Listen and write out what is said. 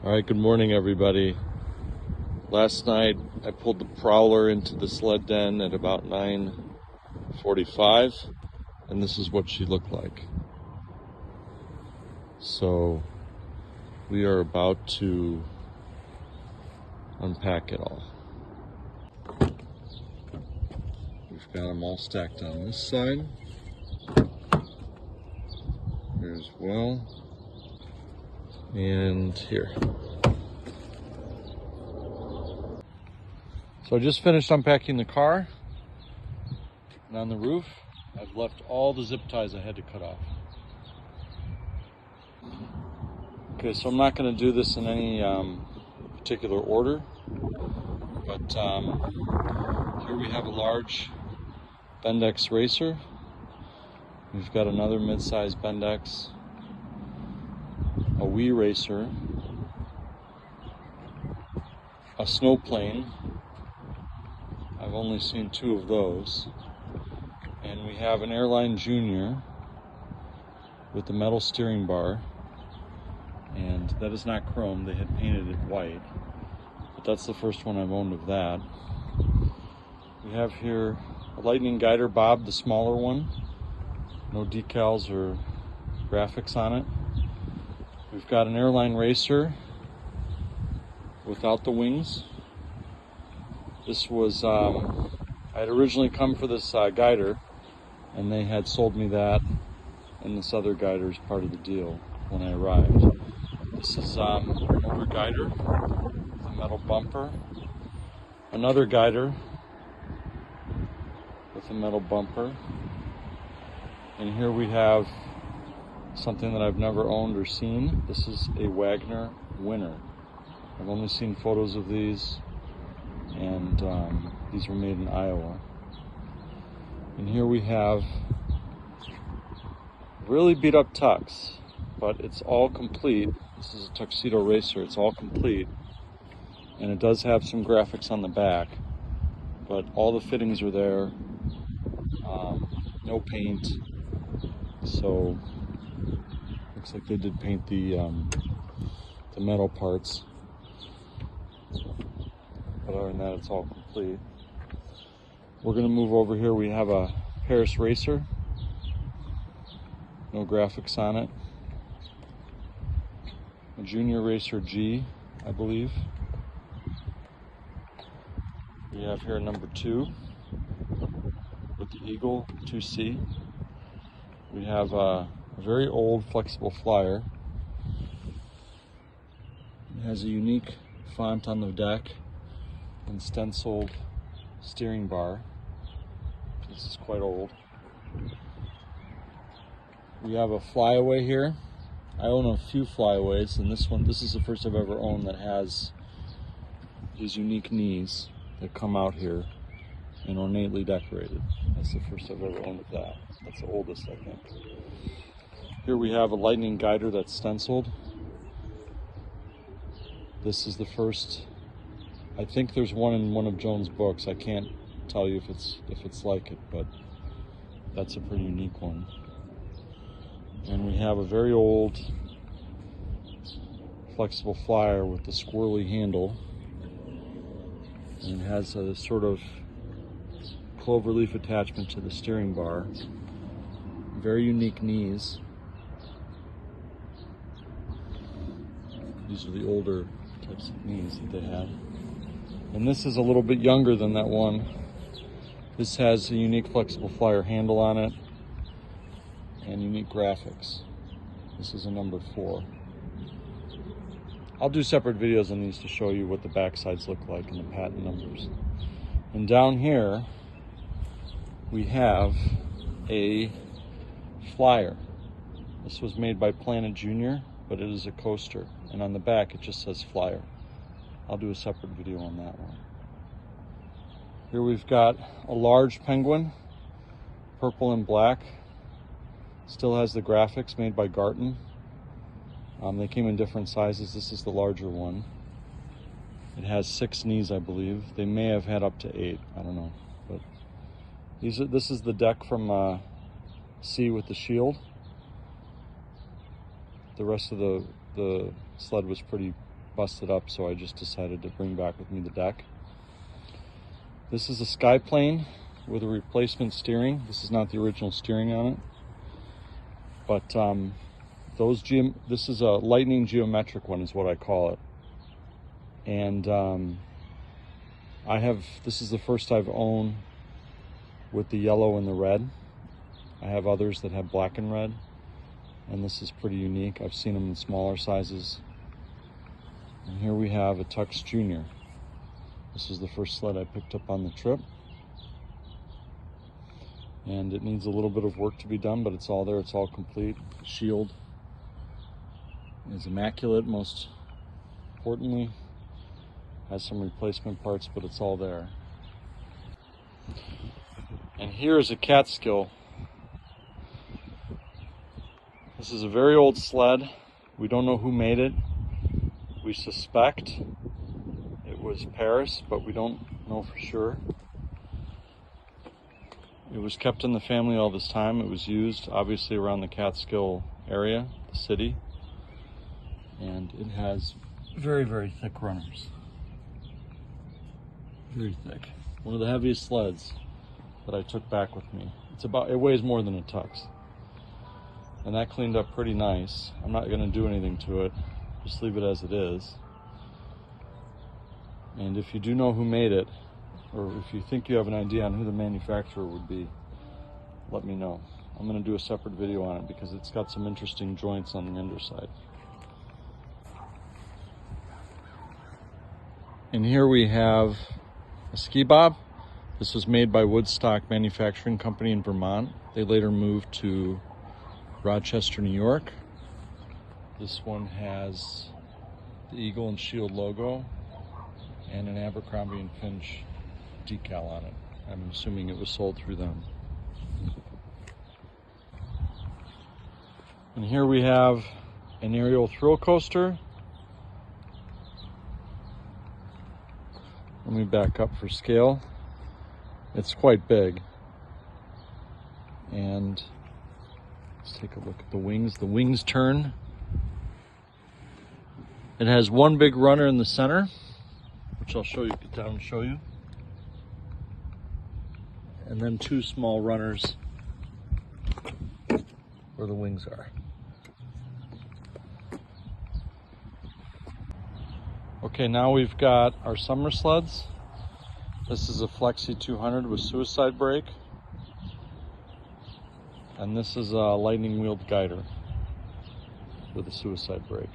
All right, good morning, everybody. Last night I pulled the Prowler into the sled den at about 9:45, and this is what she looked like. So we are about to unpack it all. We've got them all stacked on this side. Here as well. And here. So I just finished unpacking the car, and on the roof I've left all the zip ties I had to cut off. Okay, so I'm not going to do this in any particular order, but here we have a large Bendix racer. We've got another mid-size Bendix, a Wii racer, a snow plane. I've only seen two of those. And we have an Airline Junior with the metal steering bar. And that is not chrome, they had painted it white. But that's the first one I've owned of that. We have here a Lightning Guider Bob, the smaller one. No decals or graphics on it. We've got an Airline Racer without the wings. This was, I had originally come for this guider, and they had sold me that and this other guider as part of the deal when I arrived. This is a motor guider with a metal bumper. Another guider with a metal bumper. And here we have something that I've never owned or seen. This is a Wagner Winner. I've only seen photos of these, and these were made in Iowa. And here we have really beat up tux, but it's all complete. This is a Tuxedo Racer, it's all complete. And it does have some graphics on the back, but all the fittings are there, no paint. So looks like they did paint the metal parts, but other than that, it's all complete. We're going to move over here. We have a Paris Racer, no graphics on it. A Junior Racer G, I believe. We have here number 2 with the Eagle 2C. We have a very old flexible flyer. It has a unique font on the deck and stenciled steering bar. This is quite old. We have a flyaway here. I own a few flyaways, and this is the first I've ever owned that has these unique knees that come out here and ornately decorated. That's the first I've ever owned of that. That's the oldest, I think. Here we have a Lightning Guider that's stenciled. This is the first. I think there's one in one of Joan's books. I can't tell you if it's like it, but that's a pretty unique one. And we have a very old flexible flyer with the squirrely handle, and it has a sort of cloverleaf attachment to the steering bar. Very unique knees. These are the older types of knees that they had. And this is a little bit younger than that one. This has a unique flexible flyer handle on it and unique graphics. This is a number 4. I'll do separate videos on these to show you what the back sides look like and the patent numbers. And down here we have a flyer. This was made by Planet Junior, but it is a coaster, and on the back it just says flyer. I'll do a separate video on that one. Here we've got a large Penguin, purple and black. Still has the graphics, made by Garton. They came in different sizes. This is the larger one. It has 6 knees, I believe. They may have had up to 8, I don't know. But this is the deck from C with the shield. The rest of the sled was pretty busted up, so I just decided to bring back with me the deck. This is a Skyplane with a replacement steering. This is not the original steering on it, but this is a lightning geometric one is what I call it. And this is the first I've owned with the yellow and the red. I have others that have black and red, and this is pretty unique. I've seen them in smaller sizes. And here we have a Tux Junior. This is the first sled I picked up on the trip. And it needs a little bit of work to be done, but it's all there, it's all complete. Shield is immaculate, most importantly. Has some replacement parts, but it's all there. And here is a Catskill. This is a very old sled. We don't know who made it. We suspect it was Paris, but we don't know for sure. It was kept in the family all this time. It was used obviously around the Catskill area, the city. And it has very, very thick runners. Very thick. One of the heaviest sleds that I took back with me. It weighs more than a Tux. And that cleaned up pretty nice. I'm not gonna do anything to it. Just leave it as it is. And if you do know who made it, or if you think you have an idea on who the manufacturer would be, let me know. I'm gonna do a separate video on it because it's got some interesting joints on the underside. And here we have a ski bob. This was made by Woodstock Manufacturing Company in Vermont. They later moved to Rochester, New York. This one has the Eagle and Shield logo and an Abercrombie and Finch decal on it. I'm assuming it was sold through them. And here we have an aerial thrill coaster. Let me back up for scale. It's quite big. And let's take a look at the wings. The wings turn. It has one big runner in the center, which I'll show you, get down and show you. And then two small runners where the wings are. Okay, now we've got our summer sleds. This is a Flexi 200 with suicide brake. And this is a lightning wheeled guider with a suicide brake.